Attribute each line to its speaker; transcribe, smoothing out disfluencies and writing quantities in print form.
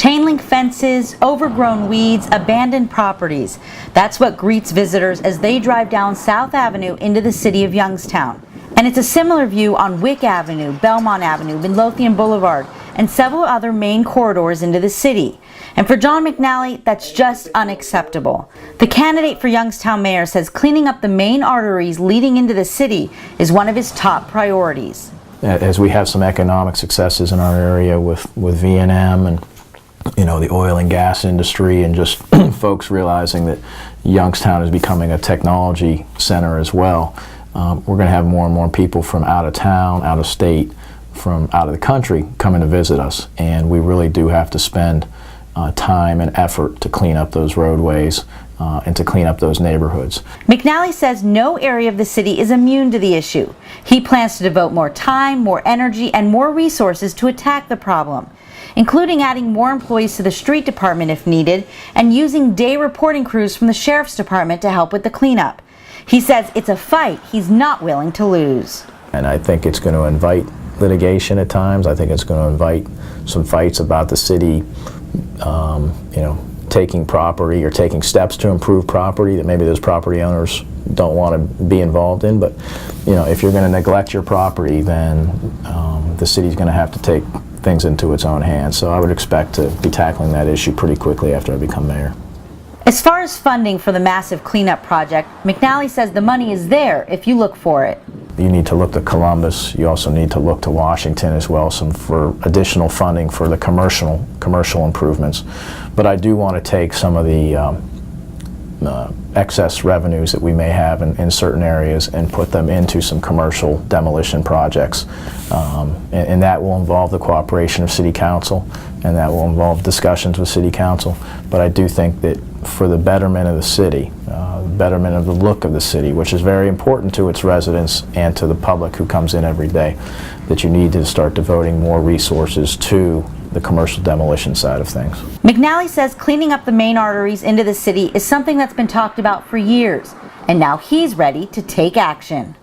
Speaker 1: Chain link fences, overgrown weeds, abandoned properties. That's what greets visitors as they drive down South Avenue into the city of Youngstown. And it's a similar view on Wick Avenue, Belmont Avenue, Midlothian Boulevard, and several other main corridors into the city. And for John McNally, that's just unacceptable. The candidate for Youngstown mayor says cleaning up the main arteries leading into the city is one of his top priorities.
Speaker 2: As we have some economic successes in our area with V&M and the oil and gas industry, and just folks realizing that Youngstown is becoming a technology center as well, we're going to have more and more people from out of town, out of state, from out of the country coming to visit us, and we really do have to spend time and effort to clean up those roadways and to clean up those neighborhoods.
Speaker 1: McNally says no area of the city is immune to the issue. He plans to devote more time, more energy, and more resources to attack the problem, including adding more employees to the street department if needed, and using day reporting crews from the sheriff's department to help with the cleanup. He says it's a fight he's not willing to lose.
Speaker 2: And I think it's going to invite litigation at times. I think it's going to invite some fights about the city taking property or taking steps to improve property that maybe those property owners don't want to be involved in. But if you're going to neglect your property, then the city's going to have to take things into its own hands. So I would expect to be tackling that issue pretty quickly after I become mayor.
Speaker 1: As far as funding for the massive cleanup project, McNally says the money is there if you look for it.
Speaker 2: You need to look to Columbus. You also need to look to Washington as well, for additional funding for the commercial improvements. But I do want to take some of the excess revenues that we may have in certain areas and put them into some commercial demolition projects. And that will involve the cooperation of City Council, and that will involve discussions with City Council. But I do think that for the betterment of the city, betterment of the look of the city, which is very important to its residents and to the public who comes in every day, that you need to start devoting more resources to the commercial demolition side of things.
Speaker 1: McNally says cleaning up the main arteries into the city is something that's been talked about for years, and now he's ready to take action.